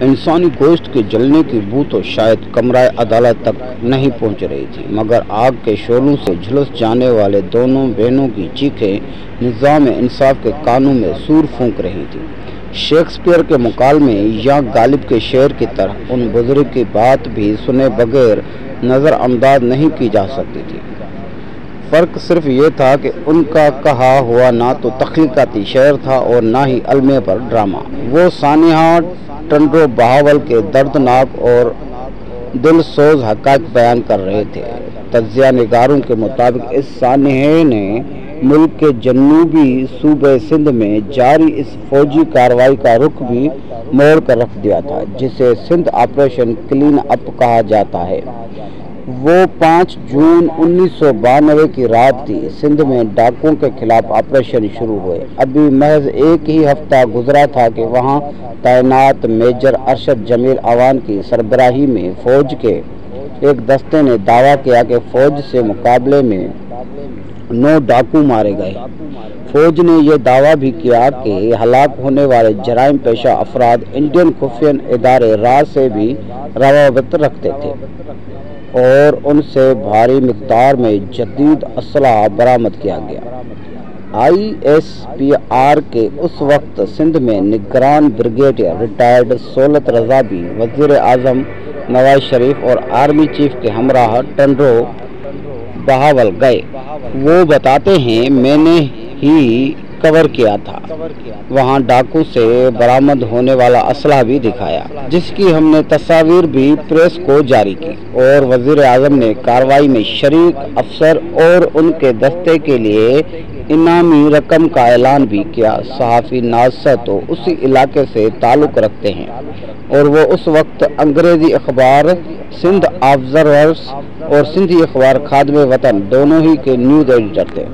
انسانی گوشت کے جلنے کی بو تو شاید کمرہ عدالت تک نہیں پہنچ رہی تھی، مگر آگ کے شعلوں سے جھلس جانے والے دونوں بہنوں کی چیخیں نظام انصاف کے کانوں میں سور پھونک رہی تھی۔ شیکسپیئر کے مکالمے یا غالب کے شعر کی طرح ان بزرگ کی بات بھی سنے بغیر نظر انداز نہیں کی جا سکتی تھی۔ فرق صرف یہ تھا کہ ان کا کہا ہوا نہ تو تخلیقاتی شعر تھا اور نہ ہی المیہ پر ڈرامہ۔ وہ سانحہ ٹنڈو بہاول کے دردناک اور دل سوز حقائق بیان کر رہے تھے۔ تجزیہ نگاروں کے مطابق اس سانحے نے ملک کے جنوبی صوبے سندھ میں جاری اس فوجی کارروائی کا رخ بھی موڑ کر رکھ دیا تھا، جسے سندھ آپریشن کلین اپ کہا جاتا ہے۔ وہ 5 جون 1992 کی رات تھی۔ سندھ میں ڈاکوؤں کے خلاف آپریشن شروع ہوئے۔ ابھی محض ایک ہی ہفتہ گزرا تھا کہ وہاں تعینات میجر ارشد جمیل اعوان کی سربراہی میں فوج کے ایک دستے نے دعویٰ کیا کہ فوج سے مقابلے میں 9 ڈاکو مارے گئے۔ فوج نے یہ دعویٰ بھی کیا کہ ہلاک ہونے والے جرائم پیشہ افراد انڈین خفیہ ادارے را سے بھی روابط رکھتے تھے اور ان سے بھاری مقدار میں جدید اسلحہ برآمد کیا گیا۔ ISPR کے اس وقت سندھ میں نگران بریگیڈیئر ریٹائرڈ سہولت رضا بھی وزیر اعظم نواز شریف اور آرمی چیف کے ہمراہ ٹنڈو بہاول گئے۔ وہ بتاتے ہیں، میں نے ہی کور کیا تھا، وہاں ڈاکو سے برآمد ہونے والا اسلحہ بھی دکھایا، جس کی ہم نے تصاویر بھی پریس کو جاری کی، اور وزیر اعظم نے کارروائی میں شریک افسر اور ان کے دستے کے لیے انعامی رقم کا اعلان بھی کیا۔ صحافی ناز تو اسی علاقے سے تعلق رکھتے ہیں اور وہ اس وقت انگریزی اخبار سندھ آبزرورز اور سندھی اخبار خادم وطن دونوں ہی کے نیوز ایڈیٹر تھے۔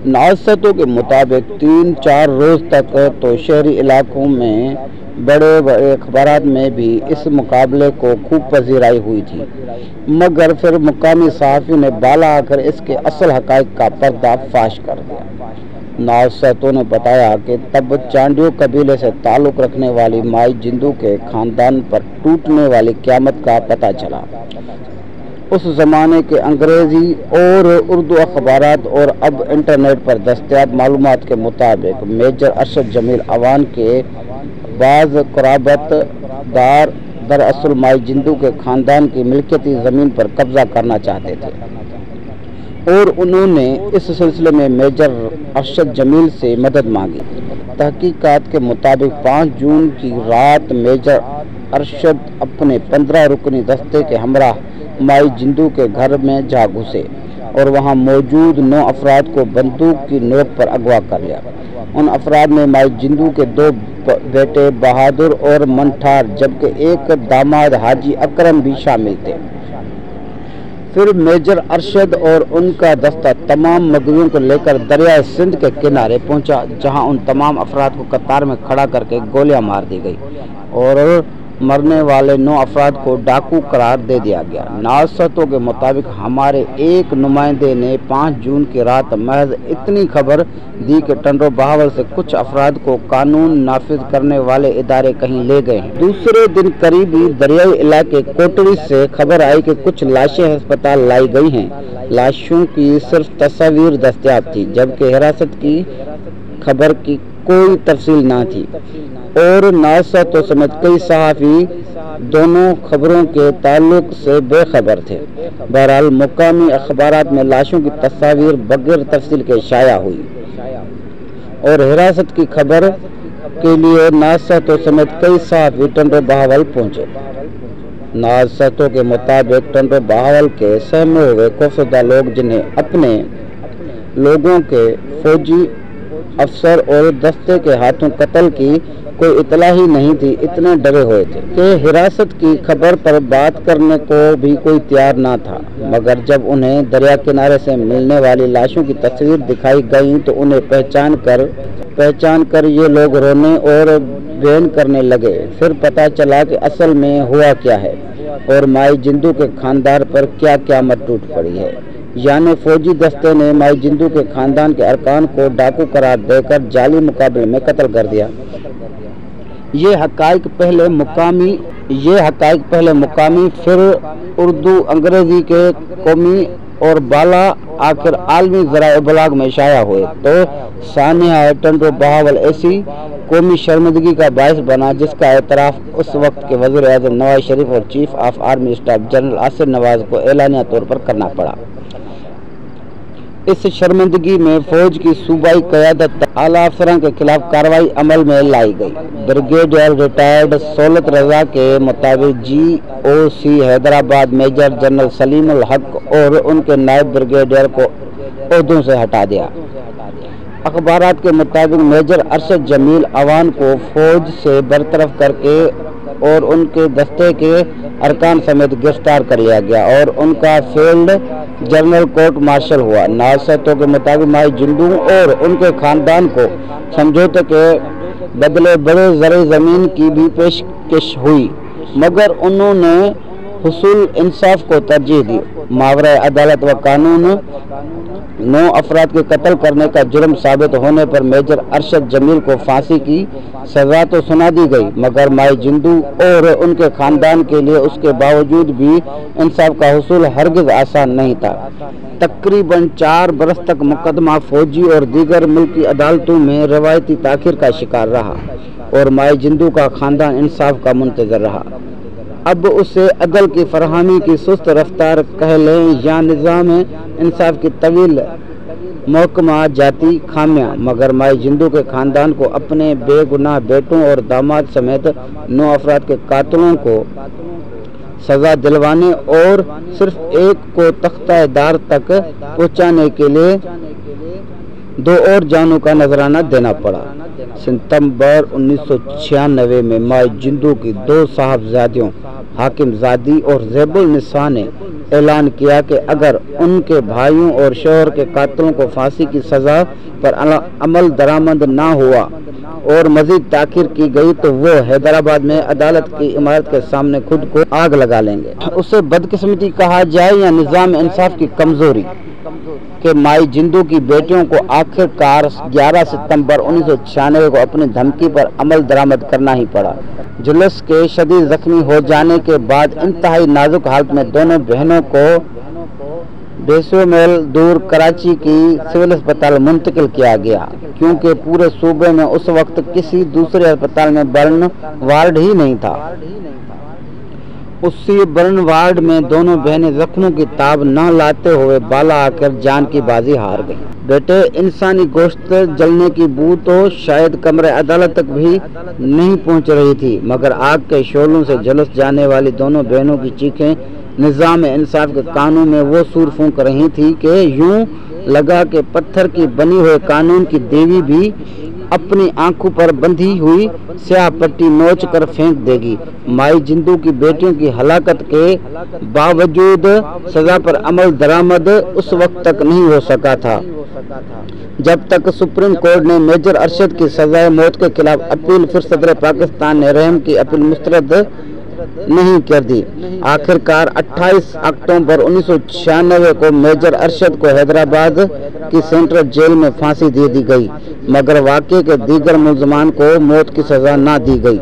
ناظروں کے مطابق 3-4 روز تک تو شہری علاقوں میں بڑے بڑے اخبارات میں بھی اس مقابلے کو خوب پذیرائی ہوئی تھی، مگر پھر مقامی صحافیوں نے بالا آ کر اس کے اصل حقائق کا پردہ فاش کر دیا۔ ناظروں نے بتایا کہ تب چانڈیو قبیلے سے تعلق رکھنے والی مائی جندو کے خاندان پر ٹوٹنے والی قیامت کا پتہ چلا۔ اس زمانے کے انگریزی اور اردو اخبارات اور اب انٹرنیٹ پر دستیاب معلومات کے مطابق میجر ارشد جمیل اعوان کے بعض قرابت دار دراصل مائی جندو کے خاندان کی ملکیتی زمین پر قبضہ کرنا چاہتے تھے، اور انہوں نے اس سلسلے میں میجر ارشد جمیل سے مدد مانگی۔ تحقیقات کے مطابق 5 جون کی رات میجر ارشد اپنے 15 رکنی دستے کے ہمراہ مائی جندو کے گھر میں جا گھسے اور وہاں موجود 9 افراد کو بندوق کی نوک پر اغوا کر لیا۔ ان افراد میں مائی جندو کے 2 بیٹے بہادر اور منٹھار جبکہ ایک داماد حاجی اکرم بھی شامل تھے۔ پھر میجر ارشد اور ان کا دستہ تمام مغویوں کو لے کر دریائے سندھ کے کنارے پہنچا، جہاں ان تمام افراد کو قطار میں کھڑا کر کے گولیاں مار دی گئی اور مرنے والے 9 افراد کو ڈاکو قرار دے دیا گیا۔ ناظروں کے مطابق ہمارے ایک نمائندے نے 5 جون کی رات محض اتنی خبر دی کہ ٹنڈو بہاول سے کچھ افراد کو قانون نافذ کرنے والے ادارے کہیں لے گئے ہیں۔ دوسرے دن قریبی دریائی علاقے کوٹڑی سے خبر آئی کہ کچھ لاشیں ہسپتال لائی گئی ہیں۔ لاشوں کی صرف تصاویر دستیاب تھی، جبکہ حراست کی خبر کی کوئی تفصیل نہ تھی، اور ناظروں سمیت کئی صحافی دونوں خبروں کے تعلق سے بے خبر تھے۔ بہرحال مقامی اخبارات میں لاشوں کی تصاویر بغیر تفصیل کے شائع ہوئی اور حراست کی خبر کے لیے ناظروں سمیت کئی صحافی ٹنڈو بہاول پہنچے۔ ناظروں کے مطابق ٹنڈو بہاول کے سہمے ہوئے خوفزدہ لوگ، جنہیں اپنے لوگوں کے فوجی افسر اور دستے کے ہاتھوں قتل کی کوئی اطلاع ہی نہیں تھی، اتنے ڈرے ہوئے تھے کہ حراست کی خبر پر بات کرنے کو بھی کوئی تیار نہ تھا۔ مگر جب انہیں دریا کنارے سے ملنے والی لاشوں کی تصویر دکھائی گئی تو انہیں پہچان کر یہ لوگ رونے اور بین کرنے لگے۔ پھر پتہ چلا کہ اصل میں ہوا کیا ہے اور مائی جندو کے خاندان پر کیا قیامت ٹوٹ پڑی ہے۔ یعنی فوجی دستے نے مائی جندو کے خاندان کے ارکان کو ڈاکو قرار دے کر جعلی مقابلے میں قتل کر دیا۔ یہ حقائق پہلے مقامی پھر اردو انگریزی کے قومی اور بالا آخر عالمی ذرائع ابلاغ میں شائع ہوئے تو سانحہ ٹنڈو بہاول ایسی قومی شرمندگی کا باعث بنا جس کا اعتراف اس وقت کے وزیر اعظم نواز شریف اور chief of army staff general Asif Nawaz کو اعلانیہ طور پر کرنا پڑا۔ اس شرمندگی میں فوج کی صوبائی قیادت اعلیٰ افسران کے خلاف کارروائی عمل میں لائی گئی۔ بریگیڈیئر ریٹائرڈ سہولت رضا کے مطابق GOC حیدرآباد میجر جنرل سلیم الحق اور ان کے نائب بریگیڈیئر کو عہدوں سے ہٹا دیا۔ اخبارات کے مطابق میجر ارشد جمیل اوان کو فوج سے برطرف کر کے اور ان کے دستے کے ارکان سمیت گرفتار کر لیا گیا اور ان کا فیلڈ جنرل کورٹ مارشل ہوا۔ ناصرتوں کے مطابق مائی جندو اور ان کے خاندان کو سمجھوتے کے بدلے بڑے زرعی زمین کی بھی پیشکش ہوئی مگر انہوں نے حصول انصاف کو ترجیح دی۔ ماورائے عدالت و قانون 9 افراد کے قتل کرنے کا جرم ثابت ہونے پر میجر ارشد جمیل کو پھانسی کی سزا تو سنا دی گئی مگر مائی جندو اور ان کے خاندان کے لیے اس کے باوجود بھی انصاف کا حصول ہرگز آسان نہیں تھا۔ تقریباً 4 برس تک مقدمہ فوجی اور دیگر ملکی عدالتوں میں روایتی تاخیر کا شکار رہا اور مائی جندو کا خاندان انصاف کا منتظر رہا۔ اب اسے عدل کی فراہمی کی سست رفتار کہہ لیں یا نظام انصاف کی طویل محکمہ جاتی خامیاں مگر مائی جندو کے خاندان کو اپنے بے گناہ بیٹوں اور داماد سمیت 9 افراد کے قاتلوں کو سزا دلوانے اور صرف ایک کو تختہ دار تک پہنچانے کے لیے 2 اور جانوں کا نذرانہ دینا پڑا۔ ستمبر 1996 میں مائی جندو کی 2 صاحبزادیوں حاکم زادی اور زیب النساء نے اعلان کیا کہ اگر ان کے بھائیوں اور شوہر کے قاتلوں کو پھانسی کی سزا پر عمل درآمد نہ ہوا اور مزید تاخیر کی گئی تو وہ حیدرآباد میں عدالت کی عمارت کے سامنے خود کو آگ لگا لیں گے۔ اسے بدقسمتی کہا جائے یا نظام انصاف کی کمزوری کہ مائی جندو کی بیٹیوں کو آخر کار 11 ستمبر 1996 کو اپنی دھمکی پر عمل درآمد کرنا ہی پڑا۔ جلوس کے شدید زخمی ہو جانے کے بعد انتہائی نازک حالت میں دونوں بہنوں کو 200 میل دور کراچی کی سول اسپتال منتقل کیا گیا کیونکہ پورے صوبے میں اس وقت کسی دوسرے اسپتال میں برن وارڈ ہی نہیں تھا۔ اسی برن وارڈ میں دونوں بہنیں زخموں کی تاب نہ لاتے ہوئے بالا آ کر جان کی بازی ہار گئی۔ بیٹے انسانی گوشت جلنے کی بو تو شاید کمرے عدالت تک بھی نہیں پہنچ رہی تھی مگر آگ کے شعلوں سے جھلس جانے والی دونوں بہنوں کی چیخیں نظام انصاف کے کانوں میں وہ سور پھونک رہی تھی کہ یوں لگا کہ پتھر کی بنی ہوئے قانون کی دیوی بھی اپنی آنکھوں پر بندھی ہوئی سیاہ پٹی نوچ کر پھینک دے گی۔ مائی جندو کی بیٹیوں کی ہلاکت کے باوجود سزا پر عمل درآمد اس وقت تک نہیں ہو سکا تھا جب تک سپریم کورٹ نے میجر ارشد کی سزائے موت کے خلاف اپیل پھر صدر پاکستان نے رحم کی اپیل مسترد نہیں کر دی۔ آخر کار 28 اکتوبر 1996 کو میجر ارشد کو حیدرآباد کی سینٹرل جیل میں پھانسی دے دی گئی مگر واقعے کے دیگر ملزمان کو موت کی سزا نہ دی گئی۔